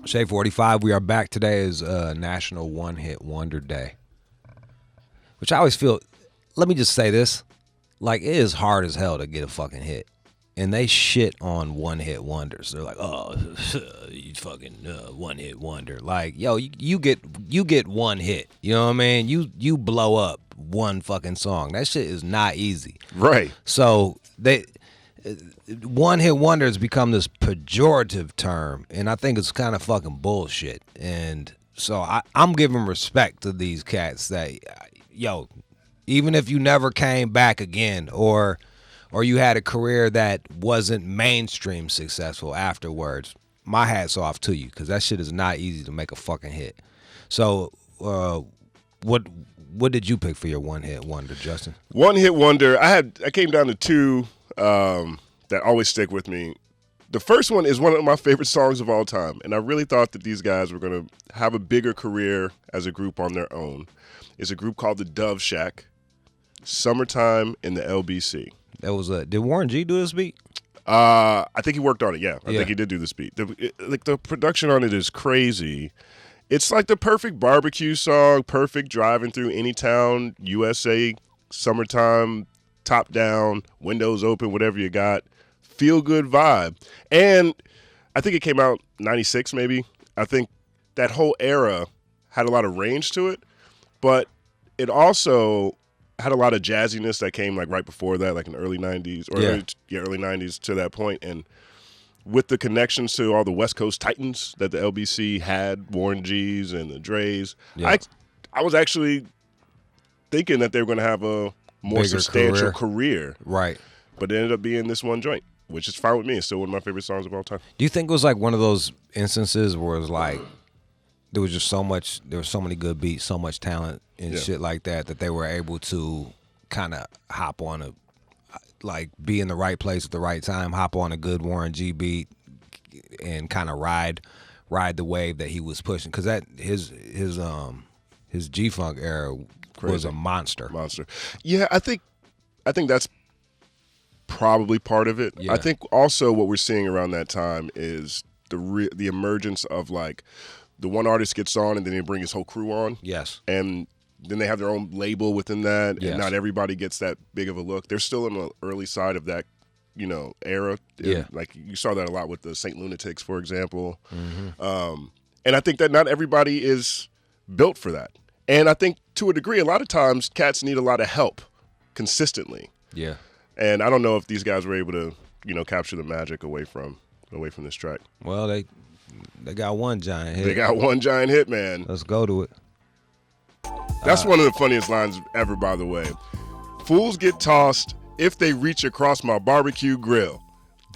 Shade 45, we are back. Today is National One Hit Wonder Day. Which I always feel, let me just say this, like it is hard as hell to get a fucking hit. And they shit on one hit wonders. They're like, oh, you fucking one hit wonder. Like, yo, you get one hit. You know what I mean? You blow up one fucking song. That shit is not easy. Right. So one hit wonders become this pejorative term, and I think it's kind of fucking bullshit. And so I'm giving respect to these cats that, yo, even if you never came back again, or you had a career that wasn't mainstream successful afterwards, my hat's off to you, because that shit is not easy to make a fucking hit. So what did you pick for your one hit wonder, Justin? One hit wonder, I came down to two that always stick with me. The first one is one of my favorite songs of all time, and I really thought that these guys were going to have a bigger career as a group on their own. It's a group called the Dove Shack, Summertime in the LBC. That was did Warren G do this beat? I think he worked on it, yeah. I think he did do this beat. The production on it is crazy. It's like the perfect barbecue song, perfect driving through any town, USA, summertime, top down, windows open, whatever you got. Feel good vibe. And I think it came out 96 maybe. I think that whole era had a lot of range to it, but it also had a lot of jazziness that came like right before that, like in the early 90s, or early 90s to that point. And with the connections to all the West Coast Titans that the LBC had, Warren G's and the Dre's, I was actually thinking that they were going to have a more bigger substantial career. Right. But it ended up being this one joint, which is fine with me. It's still one of my favorite songs of all time. Do you think it was like one of those instances where it was like there was so many good beats, so much talent and shit like that they were able to kind of hop on like be in the right place at the right time, hop on a good Warren G beat and kind of ride the wave that he was pushing? Because that his G-Funk era was a monster. Yeah, I think that's probably part of it. Yeah. I think also what we're seeing around that time is the emergence of like the one artist gets on and then they bring his whole crew on. Yes. And then they have their own label within that, yes. and not everybody gets that big of a look. They're still in the early side of that, era. Yeah. Like you saw that a lot with the Saint Lunatics, for example. Mm-hmm. And I think that not everybody is built for that. And I think to a degree, a lot of times cats need a lot of help consistently. Yeah. And I don't know if these guys were able to, capture the magic away from this track. Well, they got one giant hit. They got one giant hit, man. Let's go to it. That's one of the funniest lines ever, by the way. Fools get tossed if they reach across my barbecue grill.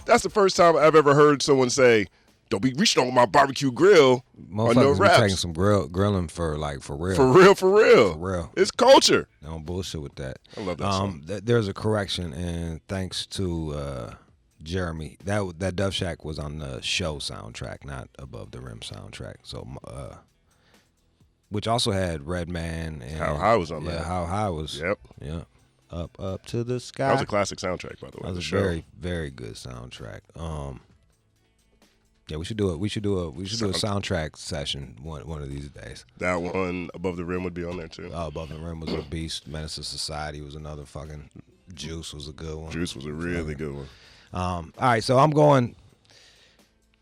That's the first time I've ever heard someone say, don't be reaching on my barbecue grill on no raps. Taking some grilling for real. For real. It's culture. Don't bullshit with that. I love that song. There's a correction, and thanks to Jeremy, that Dove Shack was on the show soundtrack, not Above the Rim soundtrack. So, which also had Redman and How High was on that. Yeah, How High was. Yep. Yeah. Up to the sky. That was a classic soundtrack, by the way. That was a very, very good soundtrack. Yeah, we should do it. We should do a soundtrack session one of these days. That one, Above the Rim, would be on there too. Above the Rim was a beast. Menace to Society was another fucking. Juice was a good one. Juice was a really good one. All right, so I'm going.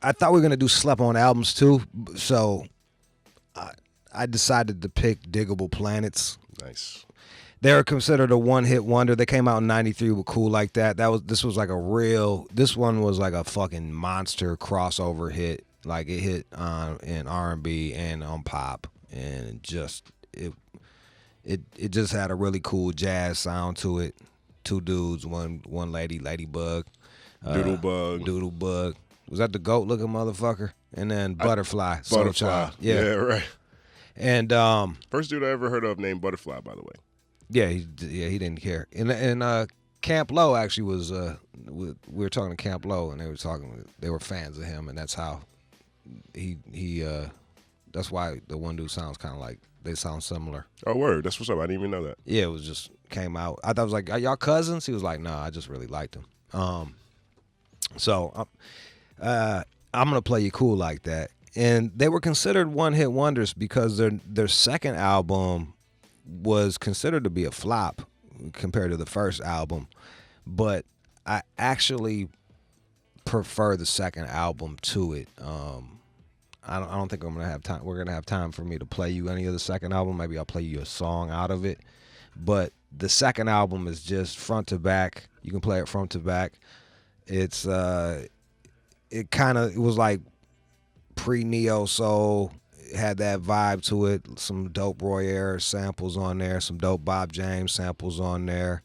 I thought we were gonna do slept on albums too, so I decided to pick Digable Planets. Nice. They're considered a one-hit wonder. They came out in '93 with Cool Like That. This one was like a fucking monster crossover hit. Like it hit in R&B and on pop, and it just had a really cool jazz sound to it. Two dudes, one lady, Ladybug. Doodlebug. Was that the goat looking motherfucker? And then Butterfly. Butterfly. Yeah, right. And first dude I ever heard of named Butterfly, by the way. Yeah, he didn't care. And Camp Lo actually was. We were talking to Camp Lo, and they were fans of him, and that's how he. That's why the one dude sounds kind of like they sound similar. Oh, word! That's what's up. I didn't even know that. Yeah, it was just came out. I thought it was like, are y'all cousins? He was like, nah, I just really liked him. So I'm gonna play you Cool Like That, And they were considered one-hit wonders because their second album was considered to be a flop compared to the first album. But I actually prefer the second album to it. I don't think I'm gonna have time. We're gonna have time for me to play you any of the second album. Maybe I'll play you a song out of it. But the second album is just front to back. You can play it front to back. It's it was like pre-neo soul. It had that vibe to it. Some dope Roy Ayers samples on there. Some dope Bob James samples on there.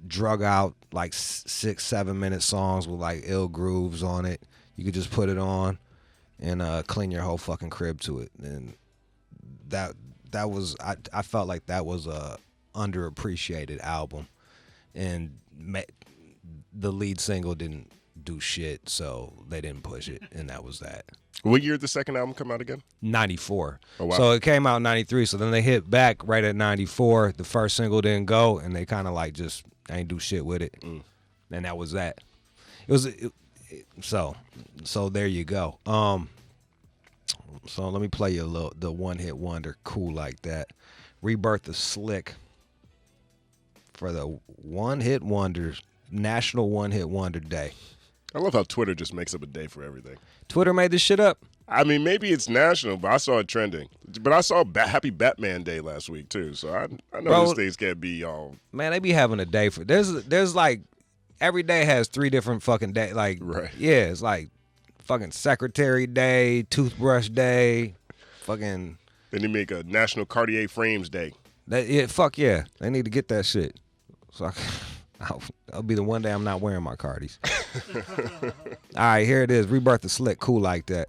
Drug out like 6-7 minute songs with like ill grooves on it. You could just put it on and clean your whole fucking crib to it. And that was I felt like that was a underappreciated album, and the lead single didn't do shit, so they didn't push it, and that was that. What year did the second album come out again? 94. Oh, wow. So it came out in 93, so then they hit back right at 94. The first single didn't go, and they kind of like just ain't do shit with it. And that was that. So there you go. So let me play you the one-hit wonder, Cool Like That. Rebirth of Slick for the one-hit wonders, National One-Hit Wonder Day. I love how Twitter just makes up a day for everything. Twitter made this shit up. I mean, maybe it's national, but I saw it trending. But I saw Happy Batman Day last week too, so I know these things can't be all. Man, they be having a day for there's like every day has 3 different fucking days. Like, right. Yeah, it's like fucking Secretary Day, Toothbrush Day, fucking. Then they make a National Cartier Frames Day. Fuck yeah, they need to get that shit. So I'll be the one day I'm not wearing my Cardis. All right, here it is. Rebirth of Slick, Cool Like That.